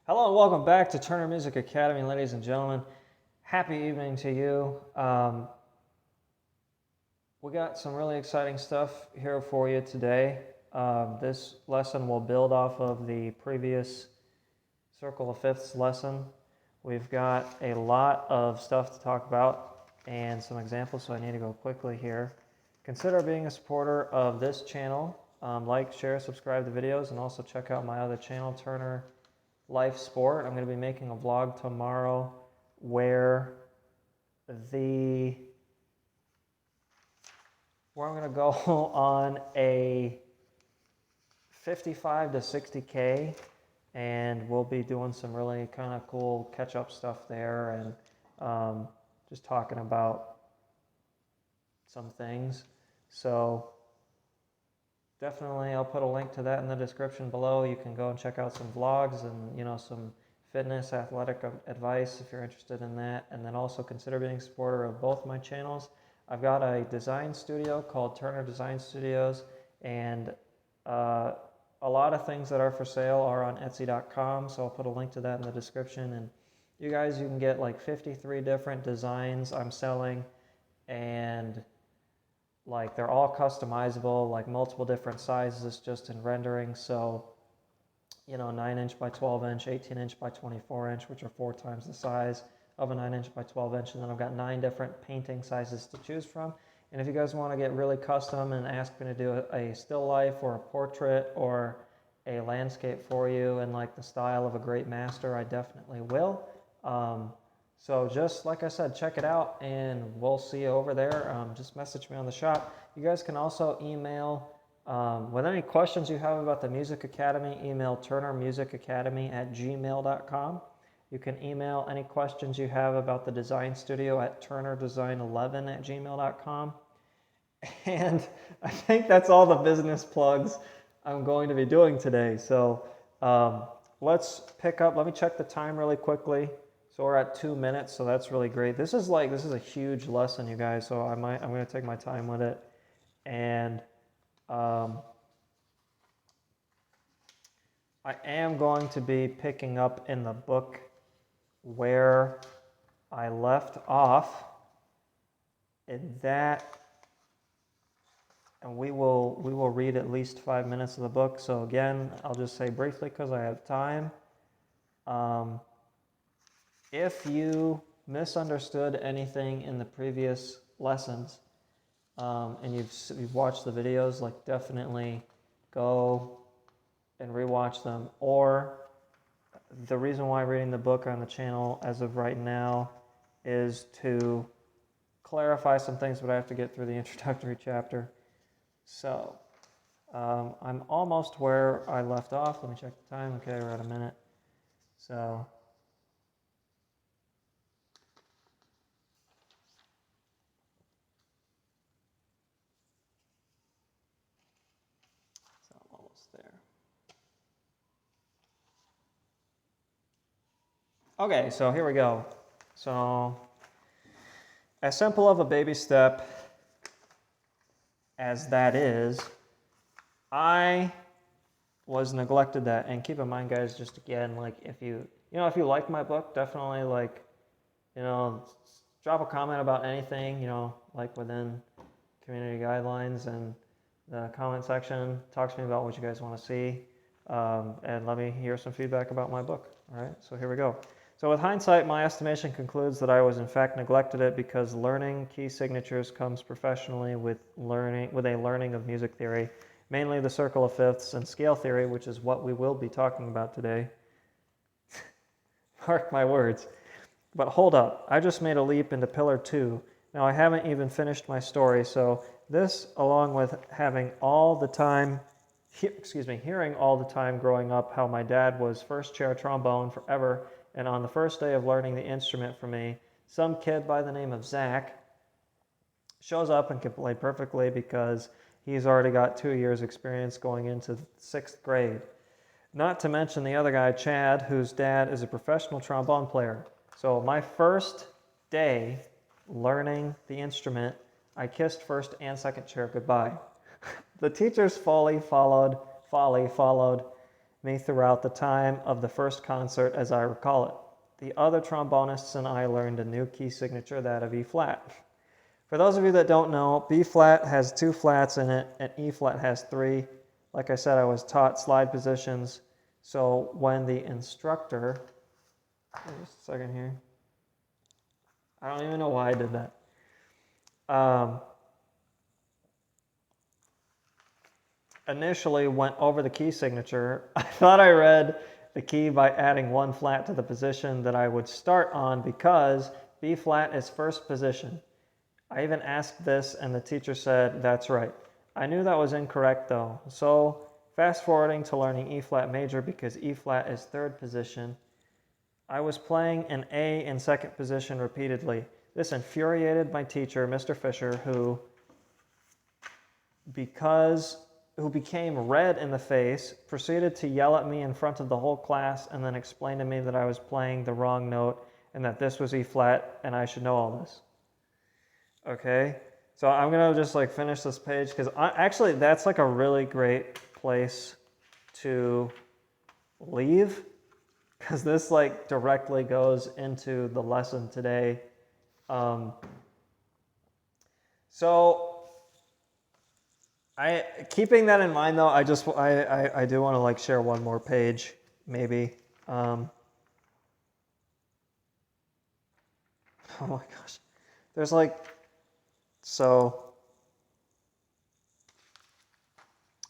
Hello and welcome back to Turner Music Academy, ladies and gentlemen. Happy evening to you. We got some really exciting stuff here for you today. This lesson will build off of the previous Circle of Fifths lesson. We've got a lot of stuff to talk about and some examples, so I need to go quickly here. Consider being a supporter of this channel. Like, share, subscribe to videos, and also check out my other channel, Turner Life Sport. I'm going to be making a vlog tomorrow where I'm going to go on a 55 to 60K, and we'll be doing some really kind of cool catch-up stuff there, and just talking about some things. So definitely, I'll put a link to that in the description below. You can go and check out some vlogs and, some fitness, athletic advice if you're interested in that. And then also consider being a supporter of both my channels. I've got a design studio called Turner Design Studios, and a lot of things that are for sale are on Etsy.com, so I'll put a link to that in the description. And you can get like 53 different designs I'm selling, and like they're all customizable, like multiple different sizes just in rendering. So 9" by 12" 18" by 24", which are 4 times the size of a 9" by 12". And then I've got 9 different painting sizes to choose from. And if you guys want to get really custom and ask me to do a still life or a portrait or a landscape for you in like the style of a great master, I definitely will. So just like I said, check it out, and we'll see you over there. Just message me on the shop. You guys can also email with any questions you have about the Music Academy. Email turnermusicacademy@gmail.com. You can email any questions you have about the design studio at turnerdesign11@gmail.com. And I think that's all the business plugs I'm going to be doing today. So let's pick up. Let me check the time really quickly. So we're at 2 minutes, so that's really great. This is a huge lesson, you guys, so I'm going to take my time with it. And I am going to be picking up in the book where I left off in that, and we will read at least 5 minutes of the book. So again, I'll just say briefly because I have time. If you misunderstood anything in the previous lessons, and you've watched the videos, like definitely go and rewatch them. Or the reason why I'm reading the book on the channel as of right now is to clarify some things, but I have to get through the introductory chapter. So I'm almost where I left off. Let me check the time. Okay, we're at a minute. So I'm almost there. Okay, so here we go. So as simple of a baby step as that is, I was neglected that. And keep in mind, guys, just again, like if you like my book, definitely drop a comment about anything, like within community guidelines and the comment section. Talk to me about what you guys want to see, and let me hear some feedback about my book. All right, so here we go. So with hindsight, my estimation concludes that I was in fact neglected it because learning key signatures comes professionally with a learning of music theory, mainly the circle of fifths and scale theory, which is what we will be talking about today. Mark my words. But hold up, I just made a leap into Pillar 2. Now I haven't even finished my story, so this, along with having all the time, hearing all the time growing up how my dad was first chair trombone forever, and on the first day of learning the instrument for me, some kid by the name of Zach shows up and can play perfectly because he's already got 2 years experience going into 6th grade. Not to mention the other guy, Chad, whose dad is a professional trombone player. So my first day learning the instrument, I kissed first and second chair goodbye. The teacher's folly followed, me throughout the time of the first concert as I recall it. The other trombonists and I learned a new key signature, that of E flat. For those of you that don't know, B flat has 2 flats in it and E flat has 3. Like I said, I was taught slide positions. So when the instructor, just a second here. I don't even know why I did that. Initially went over the key signature, I thought I read the key by adding 1 flat to the position that I would start on because B flat is first position. I even asked this and the teacher said, that's right. I knew that was incorrect though. So fast forwarding to learning E flat major because E flat is 3rd position. I was playing an A in 2nd position repeatedly. This infuriated my teacher, Mr. Fisher, who became red in the face, proceeded to yell at me in front of the whole class, and then explained to me that I was playing the wrong note and that this was E flat and I should know all this. Okay, so I'm gonna just like finish this page because actually that's like a really great place to leave because this like directly goes into the lesson today. Keeping that in mind though, I do want to like share one more page maybe. Oh my gosh, there's like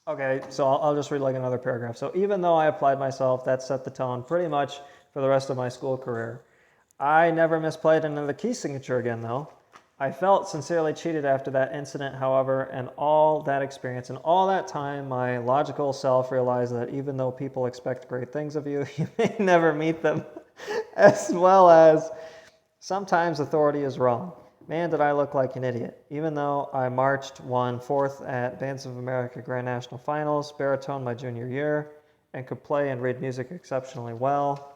okay, so I'll just read like another paragraph. So even though I applied myself, that set the tone pretty much for the rest of my school career. I never misplayed another key signature again though. I felt sincerely cheated after that incident, however, and all that experience and all that time, my logical self realized that even though people expect great things of you, you may never meet them, as well as sometimes authority is wrong. Man, did I look like an idiot. Even though I won 4th at Bands of America Grand National Finals, baritone my junior year, and could play and read music exceptionally well,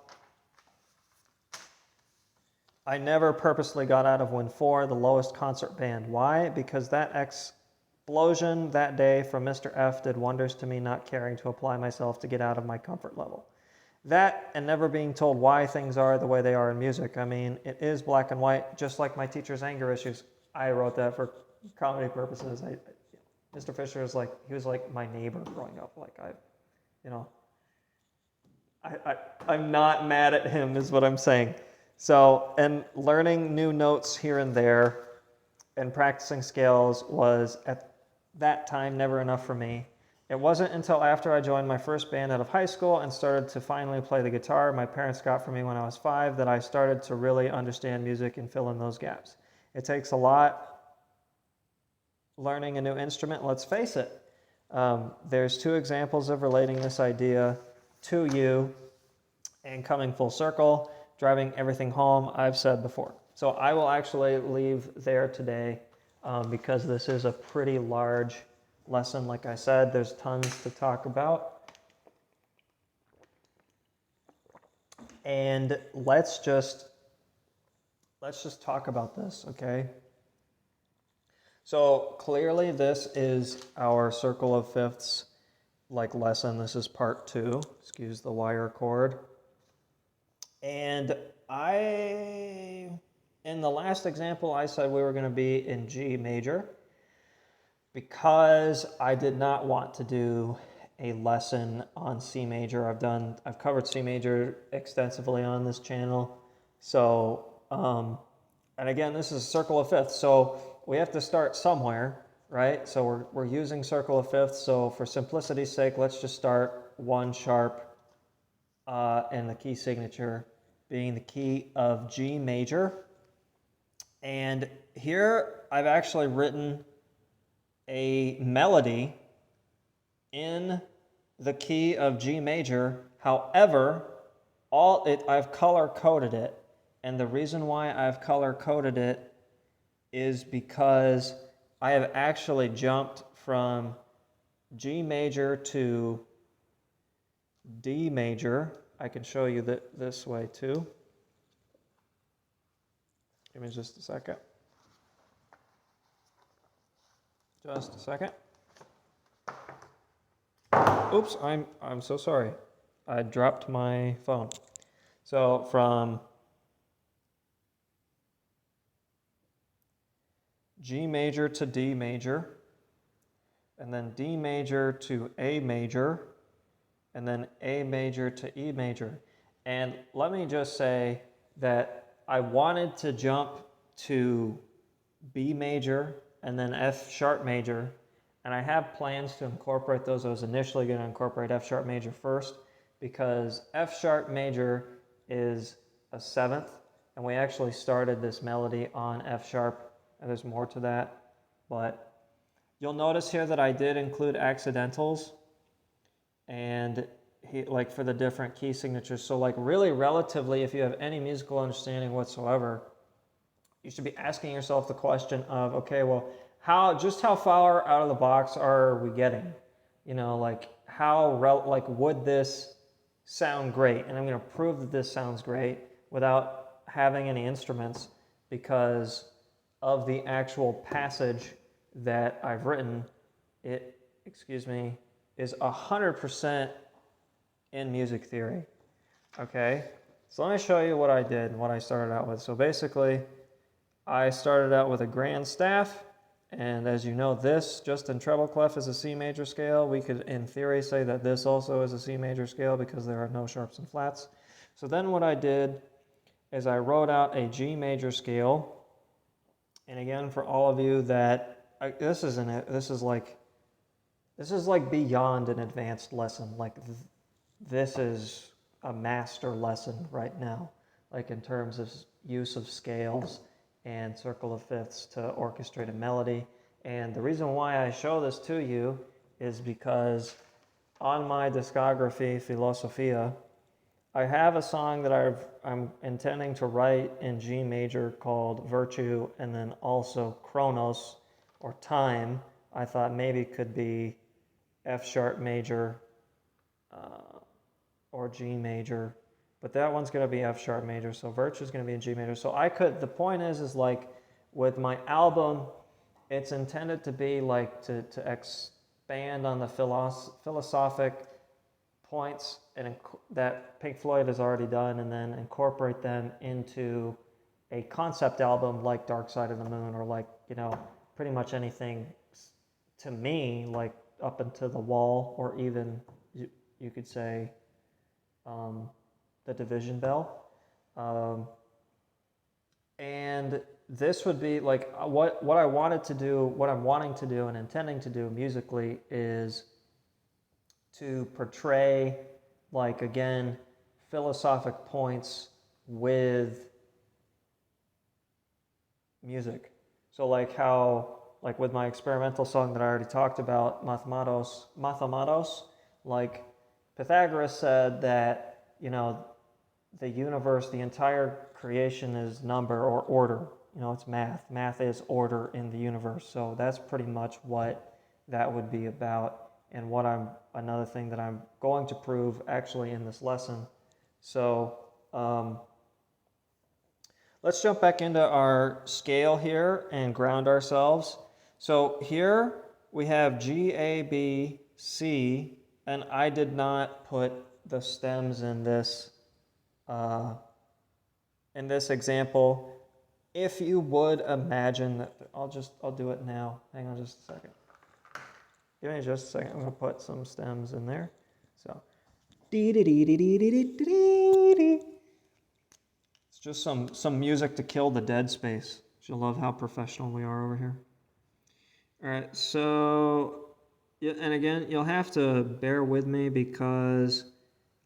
I never purposely got out of Win 4, the lowest concert band. Why? Because that explosion that day from Mr. F did wonders to me, not caring to apply myself to get out of my comfort level. That and never being told why things are the way they are in music. I mean, it is black and white, just like my teacher's anger issues. I wrote that for comedy purposes. Mr. Fisher is like, he was like my neighbor growing up. Like I'm not mad at him is what I'm saying. So, and learning new notes here and there and practicing scales was at that time never enough for me. It wasn't until after I joined my first band out of high school and started to finally play the guitar my parents got for me when I was 5 that I started to really understand music and fill in those gaps. It takes a lot learning a new instrument, let's face it. There's 2 examples of relating this idea to you and coming full circle. Driving everything home, I've said before. So I will actually leave there today because this is a pretty large lesson. Like I said, there's tons to talk about. And let's just talk about this, okay? So clearly this is our circle of fifths like lesson. This is part 2. Excuse the wire cord. And in the last example, I said we were going to be in G major because I did not want to do a lesson on C major. I've covered C major extensively on this channel. So, and again, this is a circle of fifths. So we have to start somewhere, right? So we're using circle of fifths. So for simplicity's sake, let's just start 1 sharp and the key signature being the key of G major. And here I've actually written a melody in the key of G major. However, I've color-coded it. And the reason why I've color-coded it is because I have actually jumped from G major to D major. I can show you that this way too. Give me just a second. Just a second. Oops, I'm so sorry. I dropped my phone. So from G major to D major, and then D major to A major, and then A major to E major. And let me just say that I wanted to jump to B major and then F sharp major, and I have plans to incorporate those. I was initially going to incorporate F sharp major first because F sharp major is a seventh, and we actually started this melody on F sharp, and there's more to that, but you'll notice here that I did include accidentals and like for the different key signatures. So like really relatively, if you have any musical understanding whatsoever, you should be asking yourself the question of, okay, well, how far out of the box are we getting? You know, like would this sound great? And I'm going to prove that this sounds great without having any instruments because of the actual passage that I've written. It, is 100% in music theory. Okay, so let me show you what I did and what I started out with. So basically, I started out with a grand staff, and as you know, this just in treble clef is a C major scale. We could, in theory, say that this also is a C major scale because there are no sharps and flats. So then what I did is I wrote out a G major scale, and again, for all of you that this is like beyond an advanced lesson. Like this is a master lesson right now, like in terms of use of scales and circle of fifths to orchestrate a melody. And the reason why I show this to you is because on my discography, Philosophia, I have a song that I'm intending to write in G major called Virtue, and then also Chronos, or Time, I thought maybe could be F sharp major or G major, but that one's going to be F sharp major, so Virtue is going to be in G major. So the point is like with my album, it's intended to be like to expand on the philosophic points and that Pink Floyd has already done, and then incorporate them into a concept album like Dark Side of the Moon, or like, you know, pretty much anything to me, like Up into the Wall, or even you could say the Division Bell. And this would be like what I wanted to do, what I'm wanting to do and intending to do musically is to portray, like, again, philosophic points with music. So like how, like with my experimental song that I already talked about, Mathematos, like Pythagoras said that, you know, the universe, the entire creation is number or order. You know, it's math. Math is order in the universe. So that's pretty much what that would be about, and what another thing that I'm going to prove actually in this lesson. So let's jump back into our scale here and ground ourselves. So here we have G, A, B, C, and I did not put the stems in this example. If you would imagine that, I'll do it now. Hang on just a second. Give me just a second. I'm going to put some stems in there. So, it's just some music to kill the dead space. You'll love how professional we are over here. All right, so, yeah, and again, you'll have to bear with me because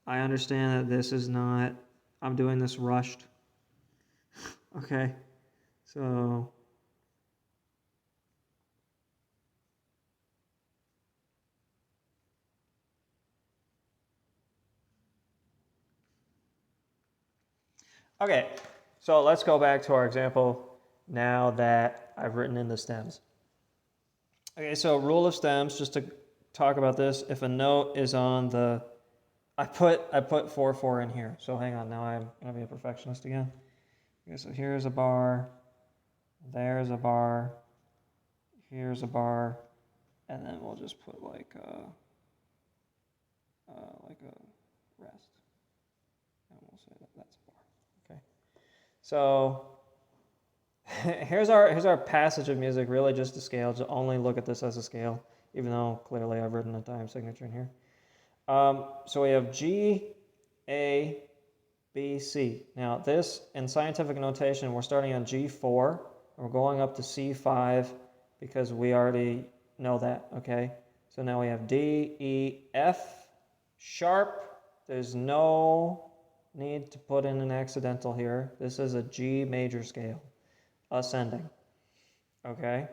I understand that this is not, I'm doing this rushed. Okay, so okay, so let's go back to our example now that I've written in the stems. Okay, so rule of stems, just to talk about this, if a note is on the, I put 4/4 in here, so hang on, now I'm going to be a perfectionist again. Okay, so here's a bar, there's a bar, here's a bar, and then we'll just put like a rest. say that that's 4. Okay. So here's our passage of music, really just a scale. Just only look at this as a scale, even though clearly I've written a time signature in here. So we have G, A, B, C. Now this, in scientific notation, we're starting on G4. We're going up to C5 because we already know that, okay? So now we have D, E, F, sharp. There's no need to put in an accidental here. This is a G major scale, ascending, okay?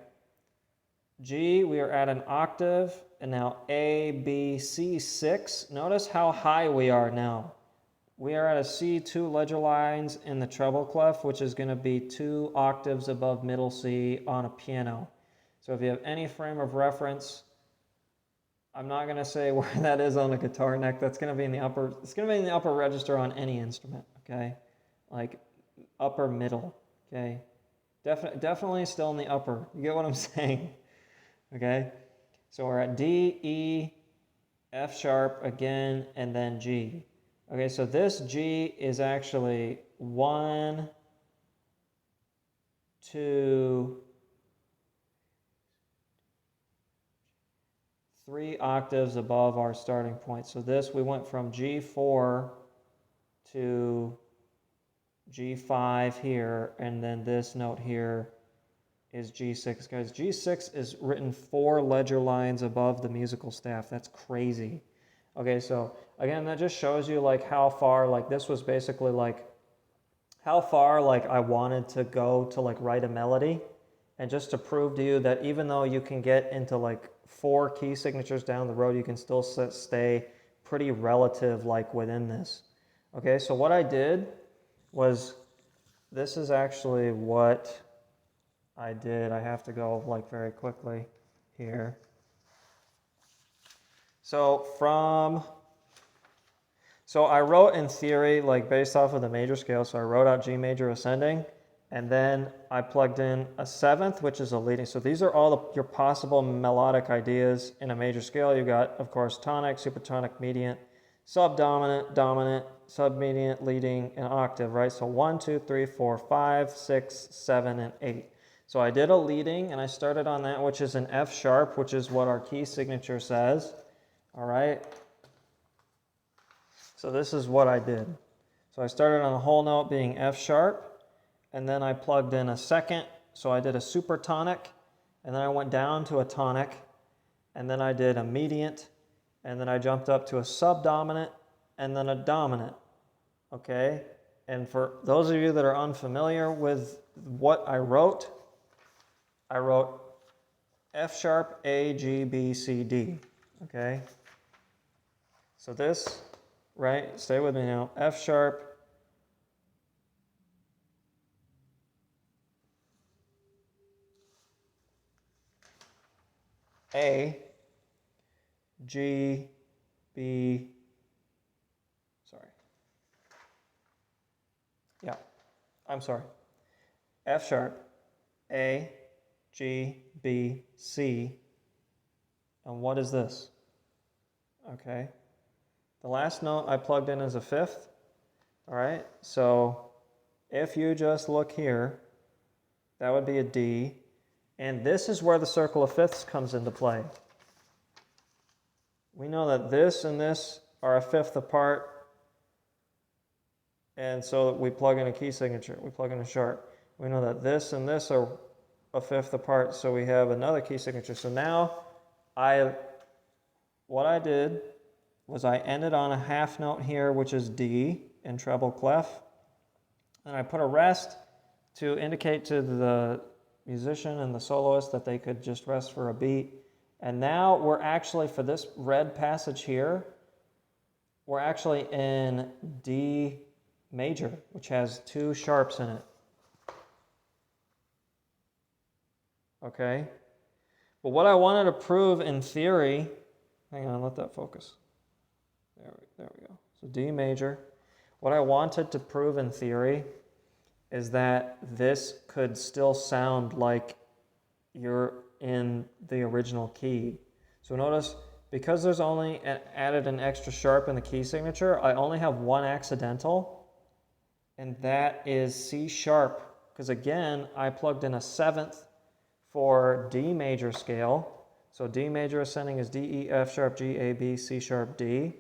G, we are at an octave, and now A, B, C, 6. Notice how high we are now. We are at a C2 ledger lines in the treble clef, which is going to be 2 octaves above middle C on a piano. So if you have any frame of reference, I'm not going to say where that is on a guitar neck. That's going to be in the upper, it's going to be in the upper register on any instrument, okay? Like upper middle, okay? Definitely still in the upper. You get what I'm saying? Okay, so we're at D, E, F sharp again, and then G. Okay, so this G is actually 1, 2, 3 octaves above our starting point. So this, we went from G4 to G5 here, and then this note here is G6. Guys, G6 is written 4 ledger lines above the musical staff. That's crazy. Okay, so again, that just shows you like how far, like this was basically like how far like I wanted to go to like write a melody, and just to prove to you that even though you can get into like 4 key signatures down the road, you can still stay pretty relative like within this. Okay, so what I did was, this is actually what I did. I have to go like very quickly here. So I wrote in theory, like based off of the major scale, so I wrote out G major ascending, and then I plugged in a 7th, which is a leading. So these are all your possible melodic ideas in a major scale. You've got, of course, tonic, supertonic, mediant, subdominant, dominant, submediant, leading, and octave, right? So 1, 2, 3, 4, 5, 6, 7, and 8. So I did a leading, and I started on that, which is an F sharp, which is what our key signature says. All right. So this is what I did. So I started on a whole note being F sharp, and then I plugged in a 2nd. So I did a supertonic, and then I went down to a tonic, and then I did a mediant, and then I jumped up to a subdominant, and then a dominant. Okay? And for those of you that are unfamiliar with what I wrote F sharp, A, G, B, C, D. Okay? So this, right, stay with me now. F sharp, A, G, B, sorry. Yeah, I'm sorry. F sharp, A, G, B, C. And what is this? Okay. The last note I plugged in as a 5th. All right. So if you just look here, that would be a D. And this is where the circle of fifths comes into play. We know that this and this are a 5th apart. And so we plug in a key signature. We plug in a sharp. We know that this and this are a 5th apart, so we have another key signature. So now what I did was I ended on a half note here, which is D in treble clef. And I put a rest to indicate to the musician and the soloist that they could just rest for a beat. And now we're actually, for this red passage here, we're actually in D major, which has 2 sharps in it. Okay? But what I wanted to prove in theory, hang on, let that focus. There we go. So D major. What I wanted to prove in theory is that this could still sound like you're in the original key. So notice, because there's only added an extra sharp in the key signature, I only have 1 accidental. and that is C sharp, because again, I plugged in a 7th for D major scale. So D major ascending is D, E, F sharp, G, A, B, C sharp, D.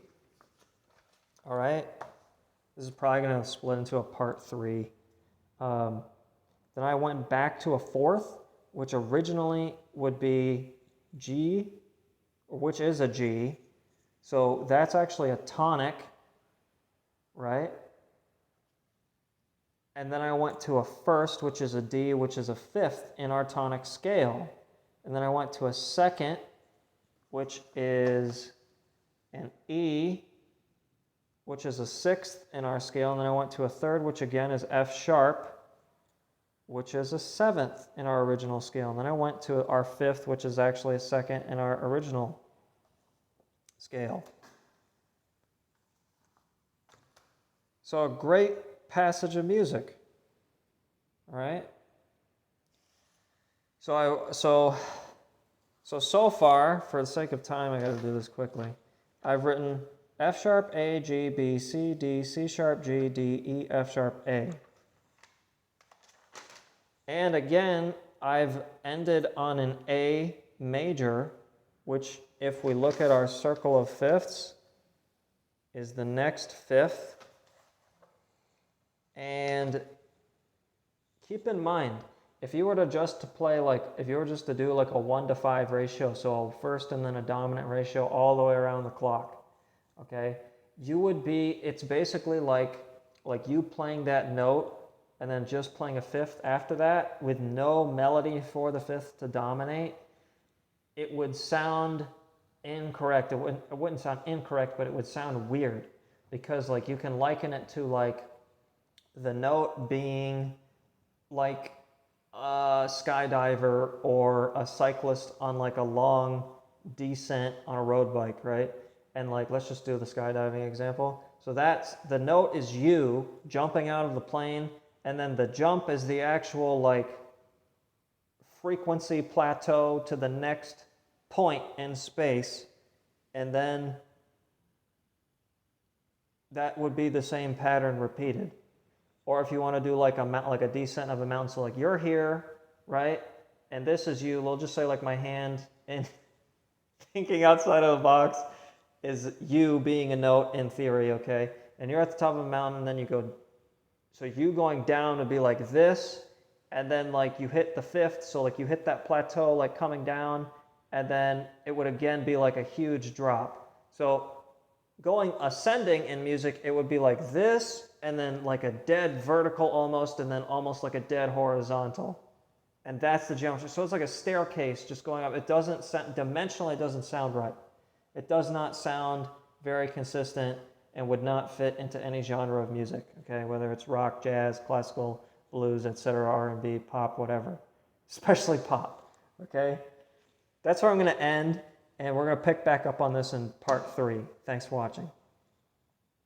All right. This is probably going to split into a part 3. Then I went back to a 4th, which originally would be G, which is a G. So that's actually a tonic, right? And then I went to a 1st, which is a D, which is a 5th in our tonic scale. And then I went to a 2nd, which is an E, which is a 6th in our scale. And then I went to a 3rd, which again is F sharp, which is a 7th in our original scale. And then I went to our 5th, which is actually a 2nd in our original scale. So a great passage of music. All right. So far, for the sake of time, I got to do this quickly. I've written F sharp, A, G, B, C, D, C sharp, G, D, E, F sharp, A. And again, I've ended on an A major, which if we look at our circle of fifths, is the next 5th. And keep in mind, if you were to just to play if you were just to do like a 1-to-5 ratio, so a first and then a dominant ratio all the way around the clock, okay, you would be, it's basically like you playing that note and then just playing a 5th after that with no melody for the 5th to dominate. It would sound incorrect. It wouldn't sound incorrect, but it would sound weird, because you can liken it to the note being like a skydiver or a cyclist on a long descent on a road bike, right? And let's just do the skydiving example. So that's, the note is you jumping out of the plane, and then the jump is the actual frequency plateau to the next point in space, and then that would be the same pattern repeated. Or if you want to do a descent of a mountain, so you're here, right? And this is you. We'll just say my hand, and thinking outside of the box is you being a note in theory, okay? And you're at the top of a mountain, and then you go, so you going down would be like this, and then you hit the 5th, so you hit that plateau coming down, and then it would again be a huge drop. So going ascending in music, it would be like this, and then a dead vertical almost, and then almost like a dead horizontal. And that's the geometry. So it's like a staircase just going up. It doesn't sound, dimensionally, it doesn't sound right. It does not sound very consistent and would not fit into any genre of music, okay? Whether it's rock, jazz, classical, blues, etc., R&B, pop, whatever. Especially pop, okay? That's where I'm going to end, and we're going to pick back up on this in part 3. Thanks for watching.